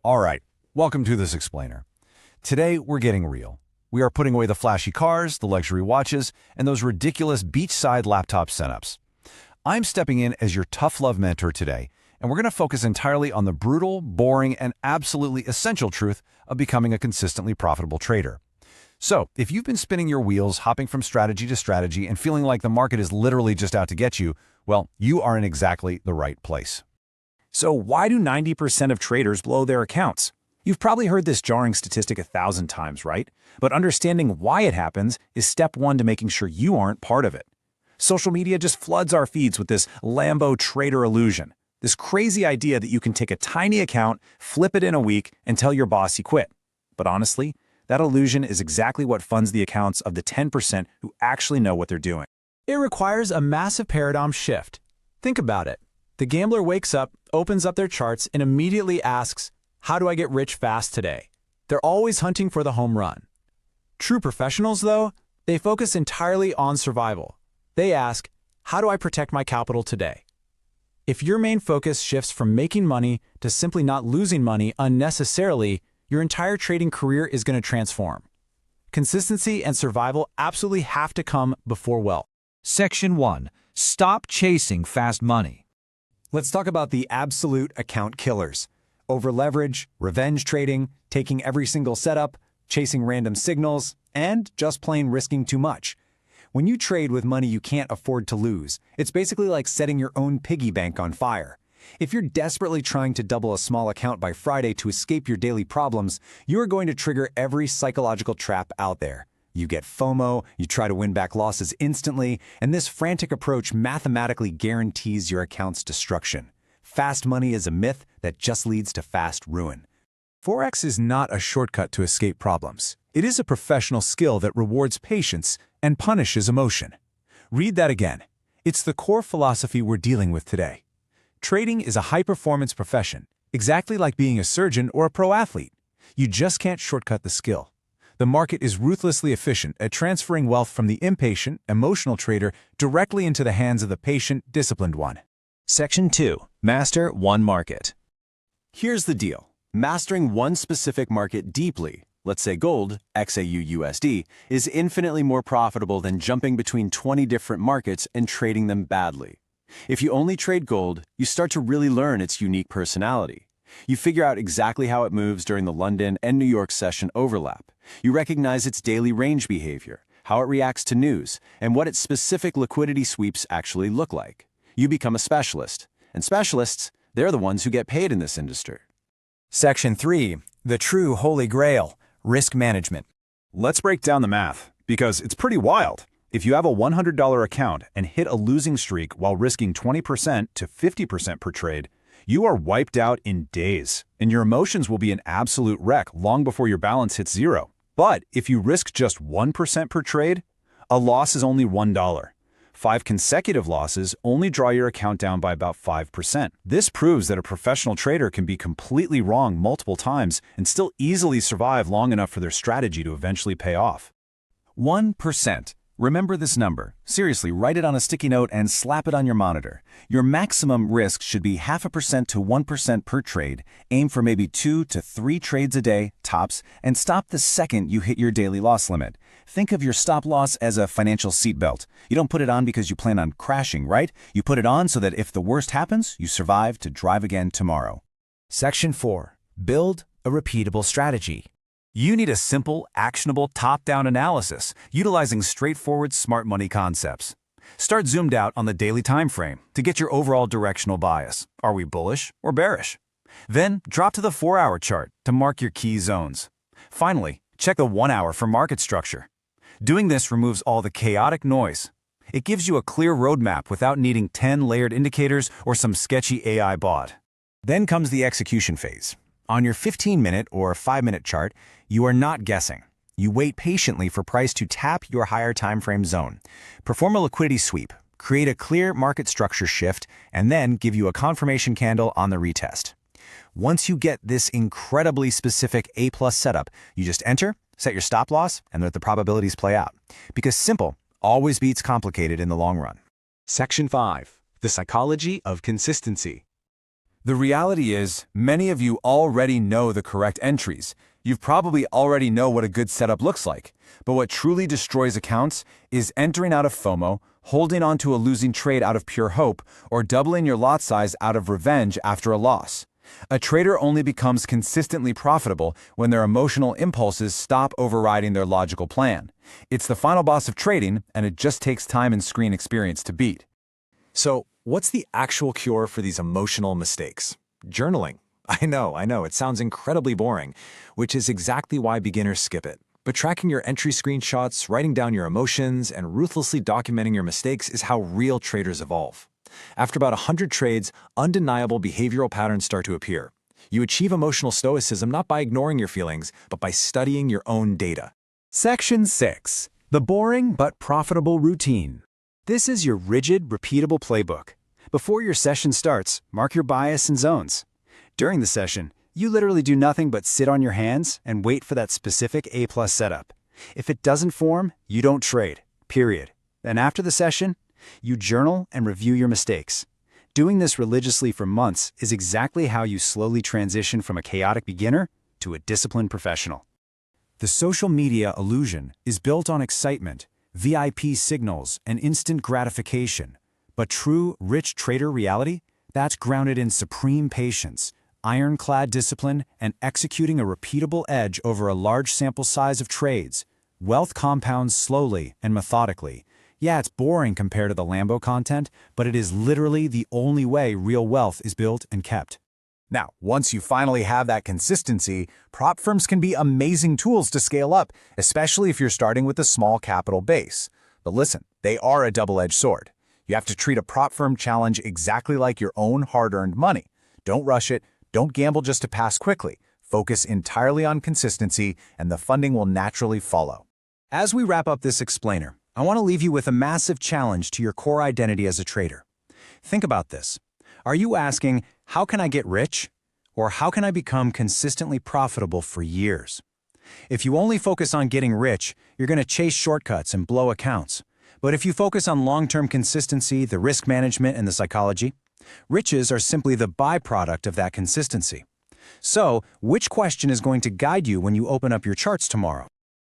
All right, welcome to This Explainer. Today, we're getting real. We are putting away the flashy cars, the luxury watches, and those ridiculous beachside laptop setups. I'm stepping in as your tough love mentor today, and we're going to focus entirely on the brutal, boring, and absolutely essential truth of becoming a consistently profitable trader. So, if you've been spinning your wheels, hopping from strategy to strategy, and feeling like the market is literally just out to get you, well, you are in exactly the right place. So why do 90% of traders blow their accounts? You've probably heard this jarring statistic 1,000 times, right? But understanding why it happens is step one to making sure you aren't part of it. Social media just floods our feeds with this Lambo trader illusion, this crazy idea that you can take a tiny account, flip it in a week, and tell your boss you quit. But honestly, that illusion is exactly what funds the accounts of the 10% who actually know what they're doing. It requires a massive paradigm shift. Think about it. The gambler wakes up, opens up their charts, and immediately asks, how do I get rich fast today? They're always hunting for the home run. True professionals, though, they focus entirely on survival. They ask, how do I protect my capital today? If your main focus shifts from making money to simply not losing money unnecessarily, your entire trading career is going to transform. Consistency and survival absolutely have to come before wealth. Section 1. Stop chasing fast money. Let's talk about the absolute account killers. Over-leverage, revenge trading, taking every single setup, chasing random signals, and just plain risking too much. When you trade with money you can't afford to lose, it's basically like setting your own piggy bank on fire. If you're desperately trying to double a small account by Friday to escape your daily problems, you are going to trigger every psychological trap out there. You get FOMO, you try to win back losses instantly, and this frantic approach mathematically guarantees your account's destruction. Fast money is a myth that just leads to fast ruin. Forex is not a shortcut to escape problems. It is a professional skill that rewards patience and punishes emotion. Read that again. It's the core philosophy we're dealing with today. Trading is a high-performance profession, exactly like being a surgeon or a pro athlete. You just can't shortcut the skill. The market is ruthlessly efficient at transferring wealth from the impatient, emotional trader directly into the hands of the patient, disciplined one. Section 2. Master one market. Here's the deal. Mastering one specific market deeply, let's say gold, XAU-USD, is infinitely more profitable than jumping between 20 different markets and trading them badly. If you only trade gold, you start to really learn its unique personality. You figure out exactly how it moves during the London and New York session overlap. You recognize its daily range behavior, how it reacts to news, and what its specific liquidity sweeps actually look like. You become a specialist. And specialists, they're the ones who get paid in this industry. Section 3. The true holy grail, risk management. Let's break down the math, because it's pretty wild. If you have a $100 account and hit a losing streak while risking 20% to 50% per trade, you are wiped out in days, and your emotions will be an absolute wreck long before your balance hits zero. But if you risk just 1% per trade, a loss is only $1. 5 consecutive losses only draw your account down by about 5%. This proves that a professional trader can be completely wrong multiple times and still easily survive long enough for their strategy to eventually pay off. 1%. Remember this number. Seriously, write it on a sticky note and slap it on your monitor. Your maximum risk should be 0.5% to 1% per trade. Aim for maybe 2 to 3 trades a day, tops, and stop the second you hit your daily loss limit. Think of your stop loss as a financial seatbelt. You don't put it on because you plan on crashing, right? You put it on so that if the worst happens, you survive to drive again tomorrow. Section 4. Build a repeatable strategy. You need a simple, actionable, top-down analysis utilizing straightforward smart money concepts. Start zoomed out on the daily time frame to get your overall directional bias. Are we bullish or bearish? Then drop to the 4-hour chart to mark your key zones. Finally, check the 1 hour for market structure. Doing this removes all the chaotic noise. It gives you a clear roadmap without needing 10 layered indicators or some sketchy AI bot. Then comes the execution phase. On your 15-minute or 5-minute chart, you are not guessing. You wait patiently for price to tap your higher time frame zone. Perform a liquidity sweep, create a clear market structure shift, and then give you a confirmation candle on the retest. Once you get this incredibly specific A+ setup, you just enter, set your stop loss, and let the probabilities play out. Because simple always beats complicated in the long run. Section 5. The psychology of consistency. The reality is, many of you already know the correct entries. You've probably already know what a good setup looks like. But what truly destroys accounts is entering out of FOMO, holding on to a losing trade out of pure hope, or doubling your lot size out of revenge after a loss. A trader only becomes consistently profitable when their emotional impulses stop overriding their logical plan. It's the final boss of trading, and it just takes time and screen experience to beat. So, what's the actual cure for these emotional mistakes? Journaling. I know, it sounds incredibly boring, which is exactly why beginners skip it. But tracking your entry screenshots, writing down your emotions, and ruthlessly documenting your mistakes is how real traders evolve. After about 100 trades, undeniable behavioral patterns start to appear. You achieve emotional stoicism not by ignoring your feelings, but by studying your own data. Section 6. The boring but profitable routine. This is your rigid, repeatable playbook. Before your session starts, mark your bias and zones. During the session, you literally do nothing but sit on your hands and wait for that specific A+ setup. If it doesn't form, you don't trade, period. Then after the session, you journal and review your mistakes. Doing this religiously for months is exactly how you slowly transition from a chaotic beginner to a disciplined professional. The social media illusion is built on excitement, VIP signals, and instant gratification. But true, rich trader reality? That's grounded in supreme patience, ironclad discipline, and executing a repeatable edge over a large sample size of trades. Wealth compounds slowly and methodically. Yeah, it's boring compared to the Lambo content, but it is literally the only way real wealth is built and kept. Now, once you finally have that consistency, prop firms can be amazing tools to scale up, especially if you're starting with a small capital base. But listen, they are a double-edged sword. You have to treat a prop firm challenge exactly like your own hard-earned money. Don't rush it. Don't gamble just to pass quickly. Focus entirely on consistency, and the funding will naturally follow. As we wrap up this explainer, I want to leave you with a massive challenge to your core identity as a trader. Think about this. Are you asking, how can I get rich? Or how can I become consistently profitable for years? If you only focus on getting rich, you're going to chase shortcuts and blow accounts. But if you focus on long-term consistency, the risk management, and the psychology, riches are simply the byproduct of that consistency. So, which question is going to guide you when you open up your charts tomorrow?